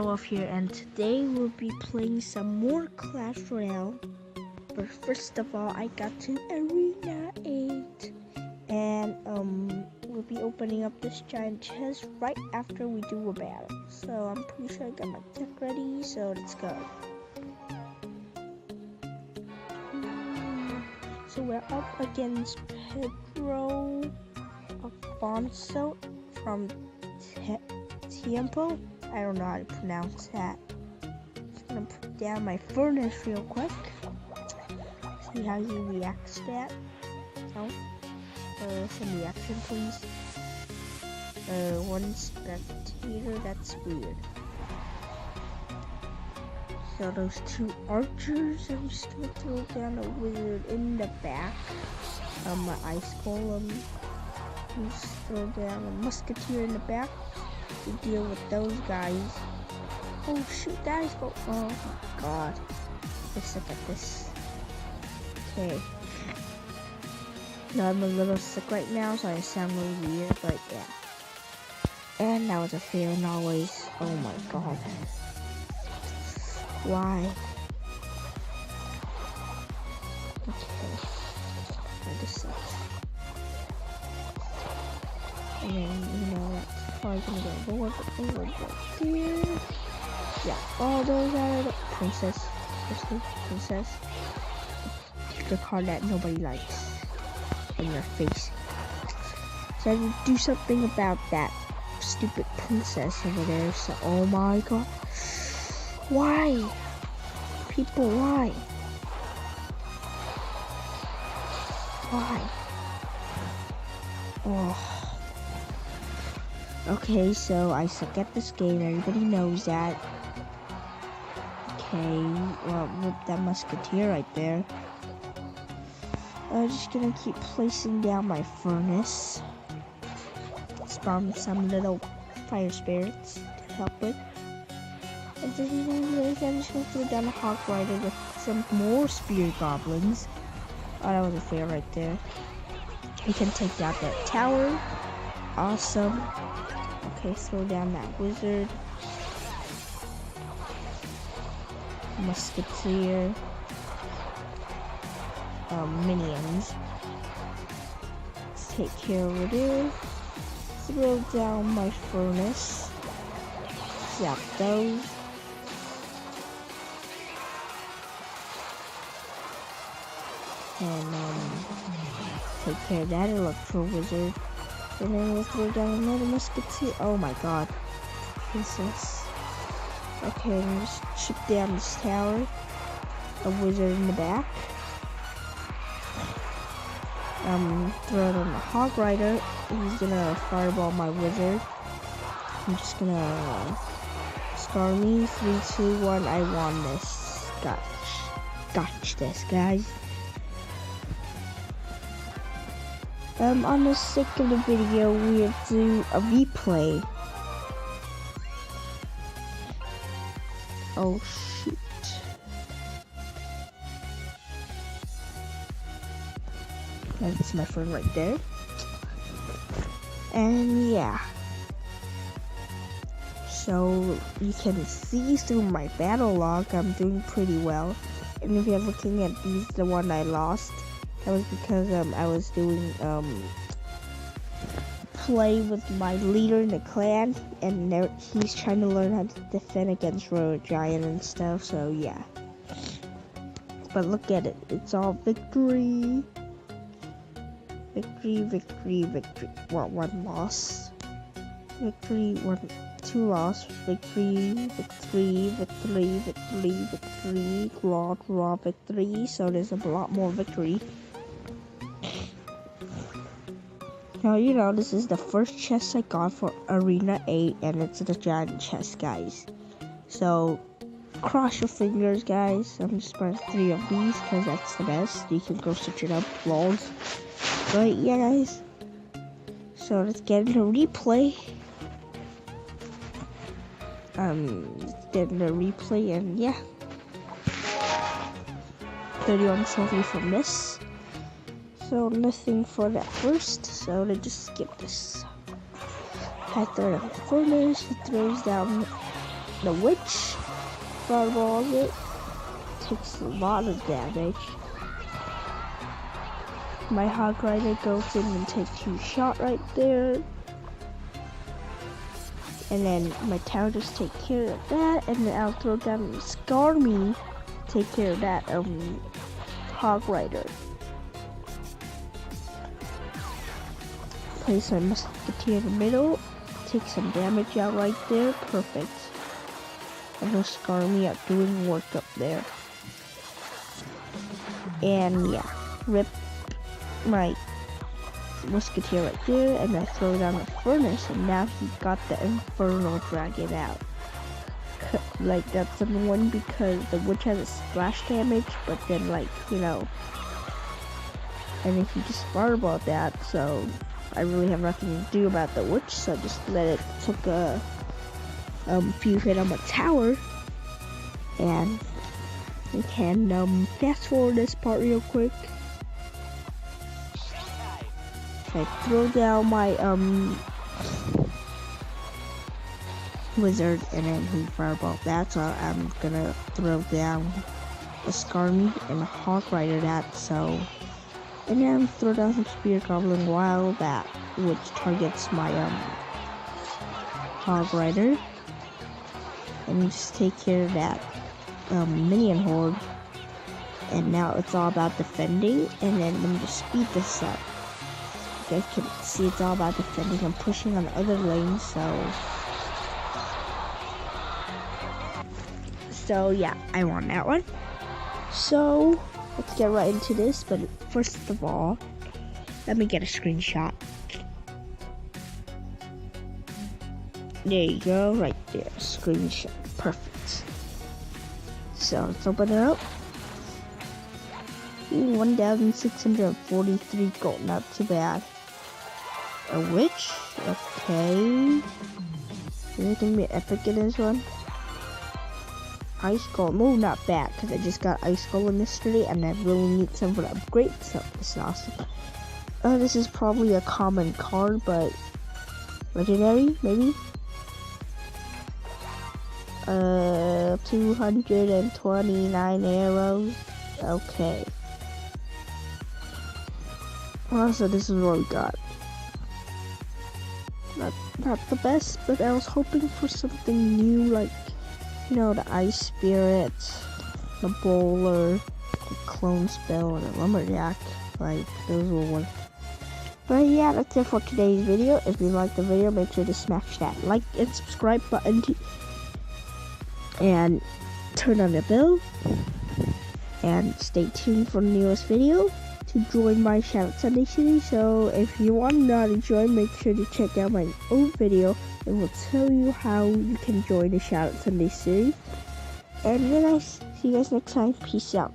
Off here, and today we'll be playing some more Clash Royale. But first of all, I got to Arena 8, and we'll be opening up this giant chest right after we do a battle. So I'm pretty sure I got my deck ready, so let's go. So we're up against Pedro Alfonso from Tiempo. I don't know how to pronounce that. Just gonna put down my furnace real quick. See how he reacts to that. So, some reaction please. One spectator, that's weird. So those two archers, I'm just gonna throw down a wizard in the back. My ice golem. Just throw down a musketeer in the back to deal with those guys. Oh shoot, guys, go! Oh my god, I suck at this. Okay, now I'm a little sick right now, so I sound a little weird, but yeah. And that was a fail, and always. Oh my god, why? Okay, that just sucks. And then, you know, that's probably gonna go lower, but over there. Yeah, all those are the princess. Princess. The card that nobody likes in your face. So I have to do something about that stupid princess over there. So, oh my god. Why? People, why? Why? Oh. Okay, so I suck at this game, everybody knows that. Okay, well, rip that musketeer right there. I'm just gonna keep placing down my furnace. Spawn some little fire spirits to help with. And then I'm just gonna throw down a hawk rider with some more spirit goblins. Oh, that was a fail right there. We can take out that tower. Awesome. Okay, throw down that wizard. Musketeer. Minions. Let's take care of it. Throw down my furnace. Zap those. And take care of that electro wizard. And then we'll throw down another musketeer. Oh my god. Princess. Okay, and just chip down this tower. A wizard in the back. Throw down the hog rider. He's gonna fireball my wizard. I'm just gonna star me. 3, 2, 1. I won this. Gotch this, guys. On the sake of the video, we have to do a replay. Oh shoot. That's my friend right there. And yeah. So you can see through my battle log, I'm doing pretty well. And if you're looking at the one I lost, that was because I was doing play with my leader in the clan, and he's trying to learn how to defend against Royal Giant and stuff. So yeah. But look at it, it's all victory, victory, victory, victory. Well, 1 loss, victory, 2 loss, victory, victory, victory, victory, victory, draw, victory. So there's a lot more victory. Now, you know, this is the first chest I got for Arena 8, and it's the giant chest, guys. So, cross your fingers, guys. I'm just buying 3 of these, because that's the best. You can go search it up, lols. But, yeah, guys. So, let's get into replay. Let's get into replay, and yeah. 31 trophy from this. So nothing for that first, so let's just skip this. I throw down the furnace, he throws down the witch fireballs it. Takes a lot of damage. My hog rider goes in and takes 2 shots right there. And then my tower just take care of that, and then I'll throw down the Skarmy, take care of that hog rider. Place my musketeer in the middle, take some damage out right there, perfect. And the Skarmy out doing work up there. And yeah, rip my musketeer right there, and I throw down the furnace, and now he got the infernal dragon out. Like, that's annoying because the witch has a splash damage, but then, like, you know, and if you just fireball that, so I really have nothing to do about the witch, so I just let it took a few hit on my tower. And we can fast forward this part real quick. I throw down my wizard, and then he fireballed that, so I'm gonna throw down a Skarmy and a hog rider that, so, and then throw down some spear goblin while that, which targets my hog rider, and just take care of that minion horde. And now it's all about defending, and then let me just speed this up. You guys can see it's all about defending and pushing on the other lanes, so yeah, I won that one. So let's get right into this, but first of all, let me get a screenshot. There you go, right there, screenshot, perfect. So let's open it up. 1,643 gold, not too bad. A witch, okay. Anything be epic in this one? Ice gold, no, not bad, because I just got ice gold yesterday, and I really need some for the upgrade, so this is awesome. This is probably a common card, but legendary, maybe? 229 arrows, okay. So this is what we got. Not the best, but I was hoping for something new, like, you know, the ice spirit, the bowler, the clone spell, and the lumberjack. Like, those will work. But yeah, that's it for today's video. If you liked the video, make sure to smash that like and subscribe button and turn on the bell, and stay tuned for the newest video to join my Shout Out Sunday series. So if you want to know how to join, make sure to check out my old video, and we'll tell you how you can join the Shout Out Sunday series. And then I'll see you guys next time. Peace out.